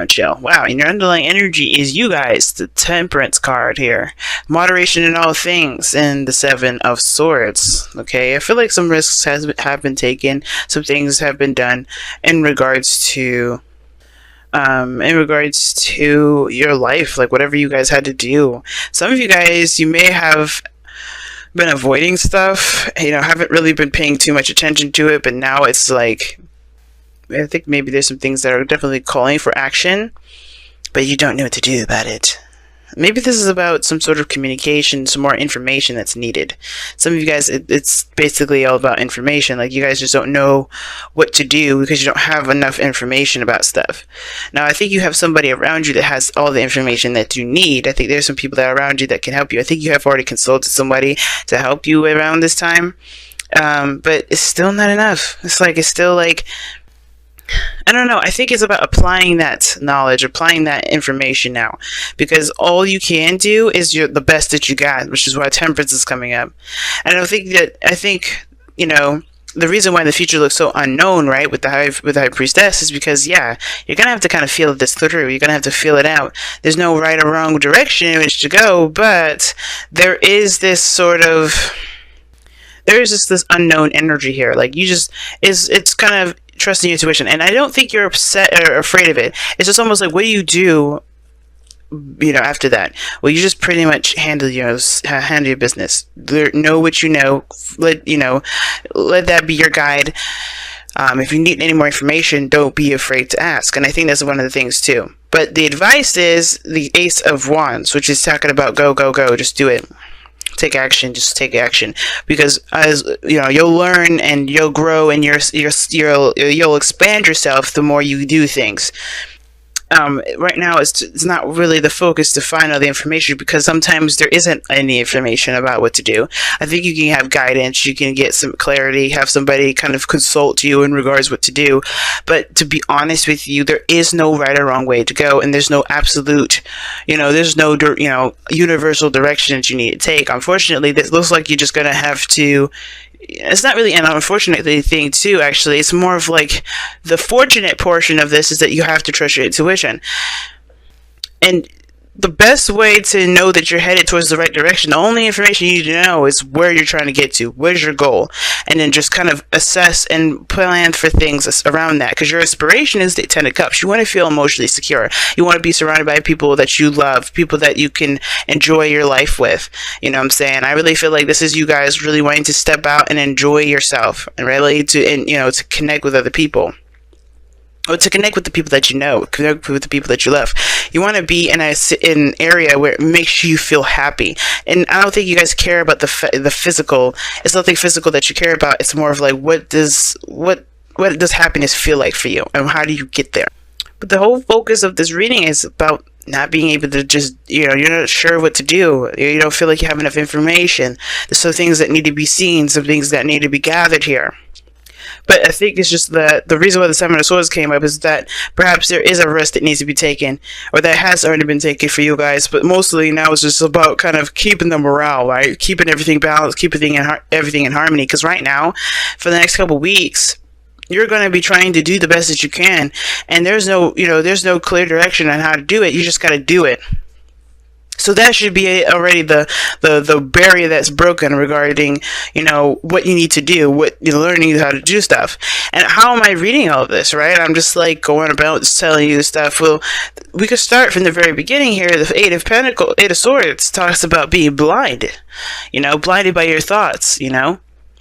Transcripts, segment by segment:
chill. Wow, and your underlying energy is you guys, the Temperance card here. Moderation in all things, and the Seven of Swords. Okay, I feel like some risks have been taken, some things have been done in regards to your life, like whatever you guys had to do. Some of you guys, you may have been avoiding stuff, haven't really been paying too much attention to it, but now it's like, I think maybe there's some things that are definitely calling for action, but you don't know what to do about it. Maybe this is about some sort of communication, some more information that's needed. Some of you guys, it's basically all about information. Like, you guys just don't know what to do because you don't have enough information about stuff. Now, I think you have somebody around you that has all the information that you need. I think there's some people that are around you that can help you. I think you have already consulted somebody to help you around this time. But it's still not enough. It's still like, I don't know. I think it's about applying that knowledge, applying that information now, because all you can do is the best that you got, which is why Temperance is coming up. And I think the reason why the future looks so unknown, right, with the High Priestess, is because, yeah, you're gonna have to kind of feel this through. You're gonna have to feel it out. There's no right or wrong direction in which to go, but there is just this unknown energy here. Like, it's kind of trusting your intuition, and I don't think you're upset or afraid of it. It's just almost like, what do you do after that? Well, you just pretty much handle your business. Know what you know. Let that be your guide. If you need any more information, don't be afraid to ask. And I think that's one of the things too. But the advice is the Ace of Wands, which is talking about go, just do it. Take action, just take action, because as you'll learn and you'll grow and you'll expand yourself the more you do things. Right now it's not really the focus to find all the information, because sometimes there isn't any information about what to do. I think you can have guidance, you can get some clarity, have somebody kind of consult you in regards what to do. But to be honest with you, there is no right or wrong way to go, and there's no absolute, there's no universal direction that you need to take. Unfortunately, this looks like you're just gonna have to. It's not really an unfortunate thing too, actually. It's more of like, the fortunate portion of this is that you have to trust your intuition. And the best way to know that you're headed towards the right direction, the only information you need to know is where you're trying to get to, where's your goal, and then just kind of assess and plan for things around that, because your inspiration is the Ten of Cups. You want to feel emotionally secure. You want to be surrounded by people that you love, people that you can enjoy your life with. You know what I'm saying? I really feel like this is you guys really wanting to step out and enjoy yourself, and really to connect with other people. Or to connect with the people that you know, connect with the people that you love. You want to be in an area where it makes you feel happy. And I don't think you guys care about the physical. It's nothing physical that you care about. It's more of like, what does happiness feel like for you, and how do you get there? But the whole focus of this reading is about not being able to just, you're not sure what to do. You don't feel like you have enough information. There's some things that need to be seen, some things that need to be gathered here. But I think it's just that the reason why the Seven of Swords came up is that perhaps there is a risk that needs to be taken, or that has already been taken for you guys. But mostly now it's just about kind of keeping the morale, right? Keeping everything balanced, keeping everything in harmony. Because right now, for the next couple weeks, you're going to be trying to do the best that you can, and there's no clear direction on how to do it. You just got to do it. So that should be already the barrier that's broken regarding, what you need to do, what you're learning how to do stuff. And how am I reading all of this, right? I'm just like going about just telling you stuff. Well, we could start from the very beginning here. The Eight of Swords talks about being blinded, blinded by your thoughts,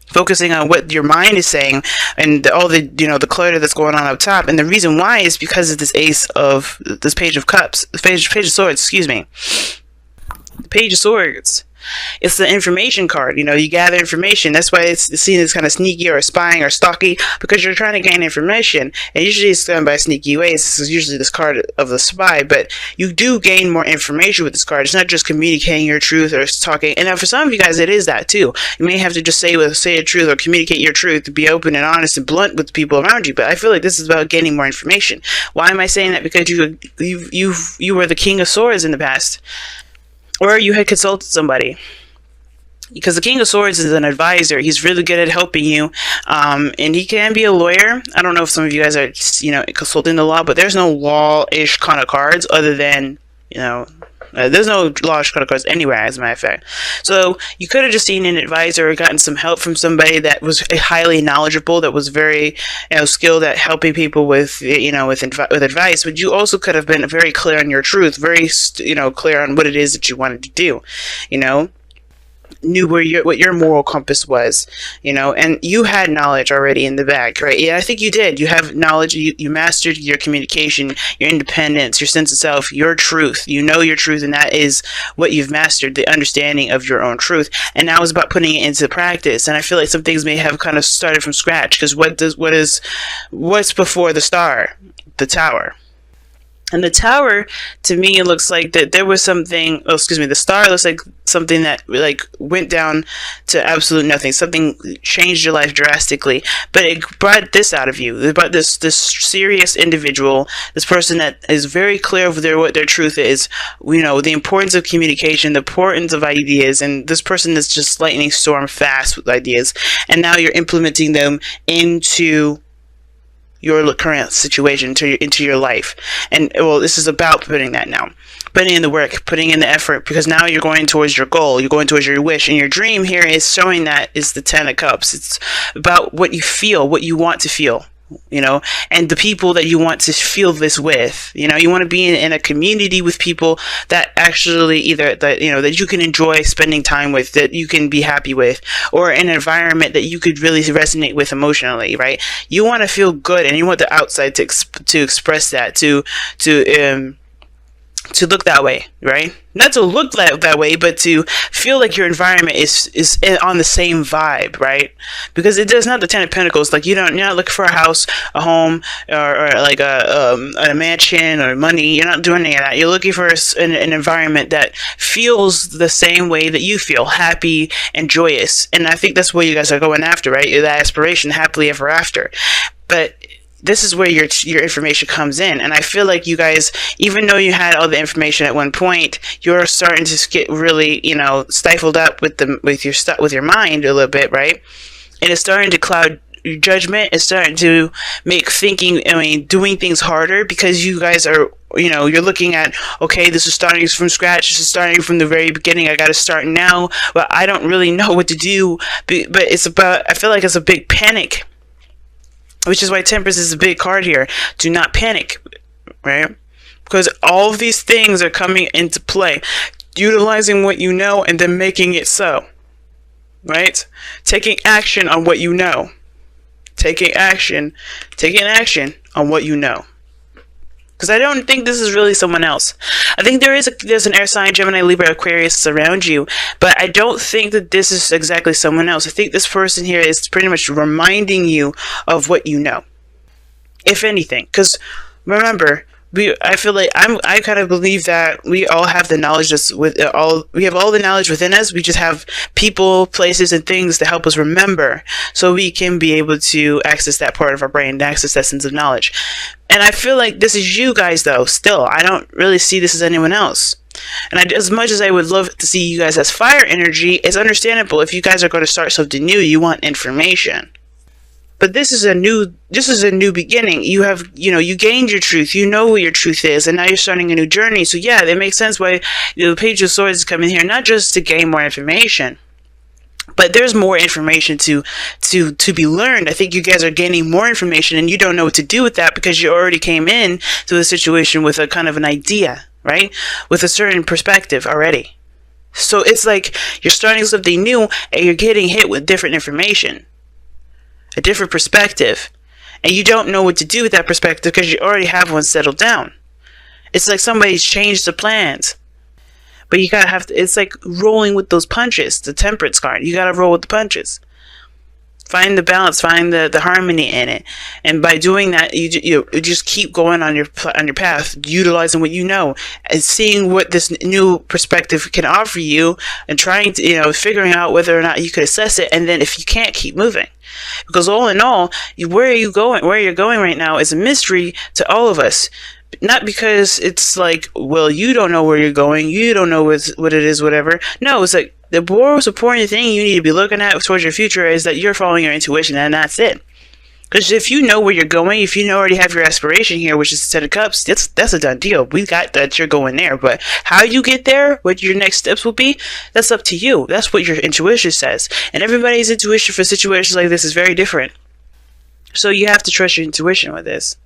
focusing on what your mind is saying, and all the the clutter that's going on up top. And the reason why is because of this Page of Cups, Page of Swords, excuse me. The Page of Swords. It's the information card. You gather information. That's why it's seen as kind of sneaky or spying or stalky, because you're trying to gain information. And usually it's done by sneaky ways. This is usually this card of the spy, but you do gain more information with this card. It's not just communicating your truth or talking. And now for some of you guys, it is that too. You may have to just say the truth or communicate your truth, to be open and honest and blunt with the people around you. But I feel like this is about gaining more information. Why am I saying that? Because you were the King of Swords in the past. Or you had consulted somebody. because the King of Swords is an advisor. He's really good at helping you, and he can be a lawyer. I don't know if some of you guys are, consulting the law, but there's no law-ish kind of cards other than, there's no law-ish kind of cards anywhere, as a matter of fact. So you could have just seen an advisor or gotten some help from somebody that was highly knowledgeable, that was very, skilled at helping people with, with advice. But you also could have been very clear on your truth, very, clear on what it is that you wanted to do, knew what your moral compass was, and you had knowledge already in the bag, right? Yeah, I think you did. You have knowledge. You mastered your communication, your independence, your sense of self, your truth. You know your truth, and that is what you've mastered, the understanding of your own truth. And now it's about putting it into practice. And I feel like some things may have kind of started from scratch, because what's before the star? The Tower. And the Tower, to me, it looks like that there was something, the star looks like something that went down to absolute nothing. Something changed your life drastically, but it brought this out of you. It brought this serious individual, this person that is very clear of what their truth is, the importance of communication, the importance of ideas, and this person that's just lightning storm fast with ideas. And now you're implementing them into your current situation, into your life. And this is about putting in the work, putting in the effort, because now you're going towards your goal, you're going towards your wish. And your dream here is showing that is the 10 of Cups. It's about what you feel, what you want to feel, and the people that you want to feel this with. You want to be in a community with people that actually that you can enjoy spending time with, that you can be happy with, or an environment that you could really resonate with emotionally, right? You want to feel good, and you want the outside to express that, to look that way, right? Not to look that way, but to feel like your environment is on the same vibe, right? Because it does not the 10 of Pentacles. Like you're not looking for a house, a home, or like a mansion or money. You're not doing any of that. You're looking for an environment that feels the same way that you feel, happy and joyous. And I think that's what you guys are going after, right? That aspiration, happily ever after. But this is where your information comes in. And I feel like you guys, even though you had all the information at one point, you're starting to get really, stifled up with your mind a little bit, right? And it's starting to cloud your judgment. It's starting to make doing things harder, because you guys are, you're looking at, okay, this is starting from scratch. This is starting from the very beginning. I got to start now, but I don't really know what to do. But I feel like it's a big panic, which is why Temperance is a big card here. Do not panic, right? Because all of these things are coming into play. Utilizing what you know and then making it so, right? Taking action on what you know. Taking action on what you know. Because I don't think this is really someone else. I think there's an air sign, Gemini, Libra, Aquarius around you, but I don't think that this is exactly someone else. I think this person here is pretty much reminding you of what you know, if anything. Because remember, I feel like I kind of believe that we all have the knowledge we have all the knowledge within us. We just have people, places, and things to help us remember, so we can be able to access that part of our brain, to access that sense of knowledge. And I feel like this is you guys, though. Still, I don't really see this as anyone else. And as much as I would love to see you guys as fire energy, it's understandable. If you guys are going to start something new, you want information. But this is a new beginning. You have, you gained your truth. You know what your truth is, and now you're starting a new journey. So yeah, it makes sense why the Page of Swords is coming here, not just to gain more information, but there's more information to be learned. I think you guys are gaining more information, and you don't know what to do with that, because you already came in to the situation with a kind of an idea, right? With a certain perspective already. So it's like you're starting something new, and you're getting hit with different information, a different perspective, and you don't know what to do with that perspective because you already have one settled down. It's like somebody's changed the plans, but you gotta it's like rolling with those punches. The Temperance card, you gotta roll with the punches. Find the balance, find the harmony in it, and by doing that, you just keep going on your path, utilizing what you know, and seeing what this new perspective can offer you, and trying to figuring out whether or not you could assess it, and then if you can't, keep moving. Because all in all, where you're going right now is a mystery to all of us. Not because it's like, well, you don't know where you're going, you don't know what it is, whatever. No, it's like The most important thing you need to be looking at towards your future is that you're following your intuition, and that's it. Because if you know where you're going, if you already have your aspiration here, which is the Ten of Cups, that's a done deal. We got that you're going there. But how you get there, what your next steps will be, that's up to you. That's what your intuition says. And everybody's intuition for situations like this is very different. So you have to trust your intuition with this.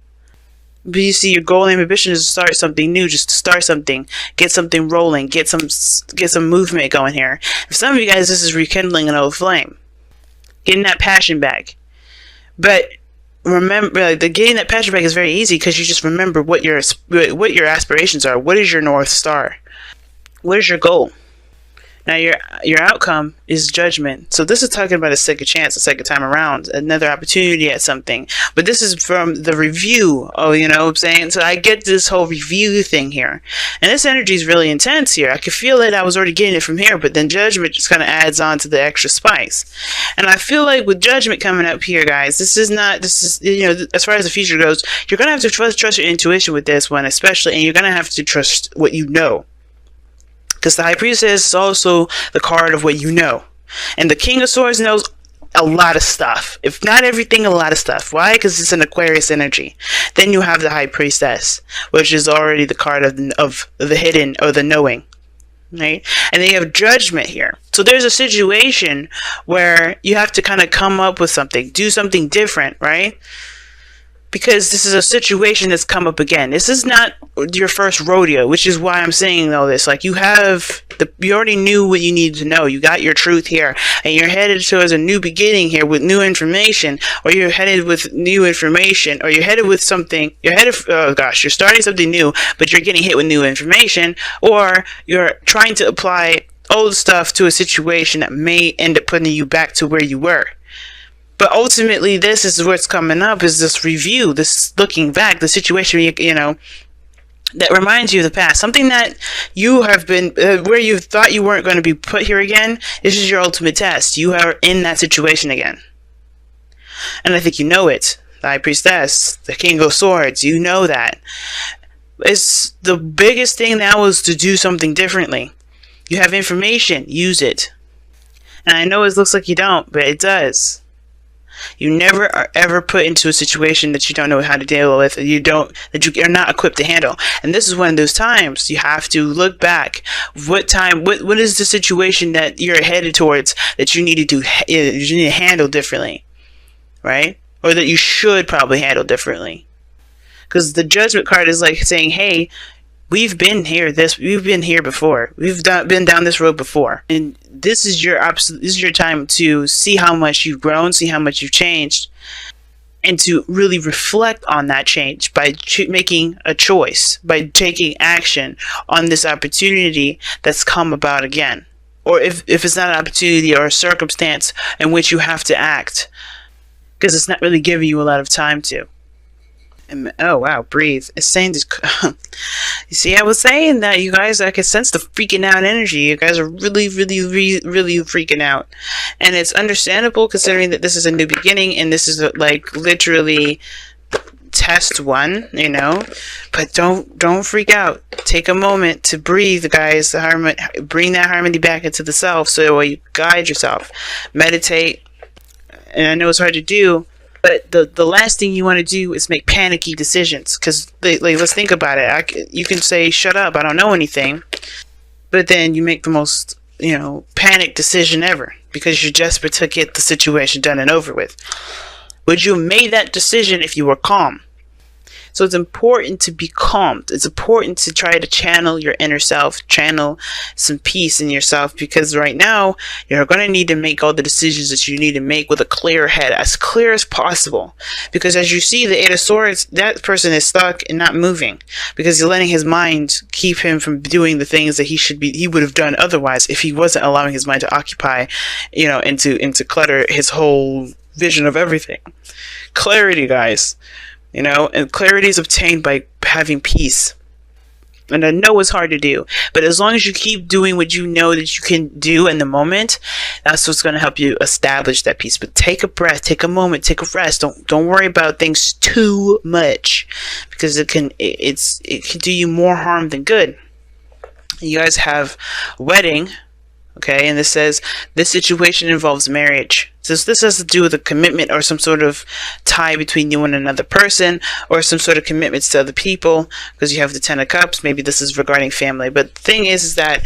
But you see, your goal and ambition is to start something new, just to start something, get something rolling, get some movement going here. For some of you guys, this is rekindling an old flame, getting that passion back. But remember, like, getting that passion back is very easy because you just remember what your aspirations are. What is your North Star? What is your goal? Now, your outcome is judgment. So this is talking about a second chance, a second time around, another opportunity at something. But this is from the review. Oh, you know what I'm saying? So I get this whole review thing here. And this energy is really intense here. I could feel it. I was already getting it from here. But then judgment just kind of adds on to the extra spice. And I feel like with judgment coming up here, guys, this is, you know, as far as the future goes, you're going to have to trust your intuition with this one, especially. And you're going to have to trust what you know. Because the High Priestess is also the card of what you know. And the King of Swords knows a lot of stuff. If not everything, a lot of stuff. Why? Because it's an Aquarius energy. Then you have the High Priestess, which is already the card of the hidden or the knowing. Right? And then you have Judgment here. So there's a situation where you have to kind of come up with something. Do something different, right? Because this is a situation that's come up again. This is not your first rodeo, which is why I'm saying all this. Like, you already knew what you needed to know. You got your truth here, and you're headed towards a new beginning here with new information, or you're headed with new information, or you're headed with something. You're starting something new, but you're getting hit with new information, or you're trying to apply old stuff to a situation that may end up putting you back to where you were. But ultimately, this is what's coming up, is this review, this looking back, the situation, you know, that reminds you of the past. Something that you have been, where you thought you weren't going to be put here again. This is your ultimate test. You are in that situation again. And I think you know it. The High Priestess, the King of Swords, you know that. It's the biggest thing now is to do something differently. You have information, use it. And I know it looks like you don't, but it does. You never are ever put into a situation that you don't know how to deal with, that you are not equipped to handle. And this is one of those times you have to look back. What is the situation that you're headed towards that you need to handle differently, right? Or that you should probably handle differently. Because the Judgment card is like saying, hey, we've been here before. We've been down this road before. And this is your time to see how much you've grown, see how much you've changed, and to really reflect on that change by making a choice, by taking action on this opportunity that's come about again. Or if it's not an opportunity or a circumstance in which you have to act, because it's not really giving you a lot of time to. And, oh wow, breathe. It's saying this. You see, I was saying that, you guys, I could sense the freaking out energy. You guys are really freaking out. And it's understandable considering that this is a new beginning and this is like literally test one, you know. But don't freak out. Take a moment to breathe, guys. Bring that harmony back into the self so you guide yourself. Meditate. And I know it's hard to do, but the last thing you want to do is make panicky decisions. Because, like, let's think about it. You can say, shut up, I don't know anything. But then you make the most, you know, panic decision ever. Because you're desperate to get the situation done and over with. Would you have made that decision if you were calm? So it's important to be calm. It's important to try to channel your inner self, channel some peace in yourself, because right now you're going to need to make all the decisions that you need to make with a clear head, as clear as possible. Because as you see, the Eight of Swords, that person is stuck and not moving because he's letting his mind keep him from doing the things that he would have done otherwise if he wasn't allowing his mind to occupy, you know, and to clutter his whole vision of everything. Clarity, guys. You know, and clarity is obtained by having peace. And I know it's hard to do, but as long as you keep doing what you know that you can do in the moment, that's what's going to help you establish that peace. But take a breath, take a moment, take a rest. Don't worry about things too much, because it can do you more harm than good. You guys have wedding, Okay, and this says this situation involves marriage. So this has to do with a commitment or some sort of tie between you and another person, or some sort of commitments to other people, because you have the Ten of Cups. Maybe this is regarding family. But the thing is that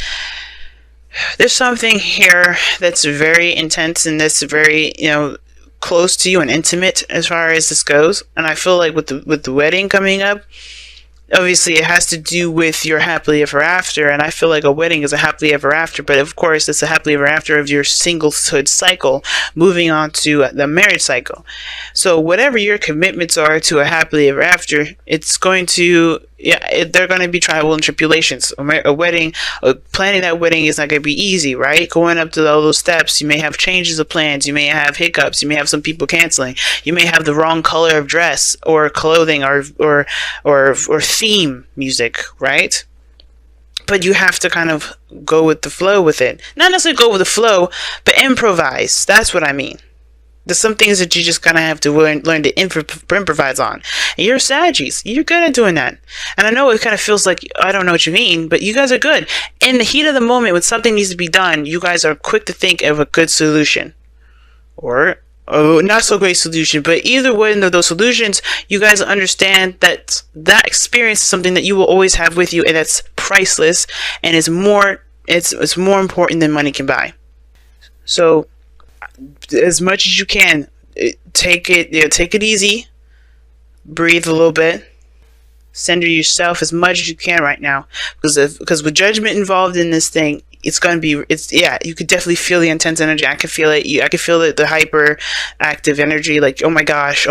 there's something here that's very intense and that's very, close to you and intimate as far as this goes. And I feel like with the wedding coming up, obviously it has to do with your happily ever after, and I feel like a wedding is a happily ever after, but of course it's a happily ever after of your singlehood cycle moving on to the marriage cycle. So whatever your commitments are to a happily ever after, it's going to, they're going to be trial and tribulations. A wedding, planning that wedding is not going to be easy, right? Going up to all those steps, you may have changes of plans, you may have hiccups, you may have some people canceling, you may have the wrong color of dress or clothing or theme music, right? But you have to kind of go with the flow with it. Not necessarily go with the flow, but improvise. That's what I mean. There's some things that you just kind of have to learn to improvise on. And you're Saggies. You're good at doing that. And I know it kind of feels like, I don't know what you mean, but you guys are good. In the heat of the moment, when something needs to be done, you guys are quick to think of a good solution. Or not so great solution. But either one of those solutions, you guys understand that that experience is something that you will always have with you, and that's priceless, and it's more important than money can buy. So as much as you can, take it easy, breathe a little bit, center yourself as much as you can right now, because with judgment involved in this thing, it's going to be, you could definitely feel the intense energy. I can feel it. I can feel the hyper active energy, like, oh my gosh,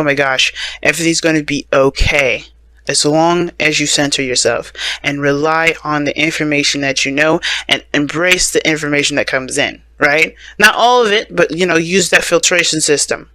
everything's going to be okay. As long as you center yourself and rely on the information that you know and embrace the information that comes in, right? Not all of it, but, use that filtration system.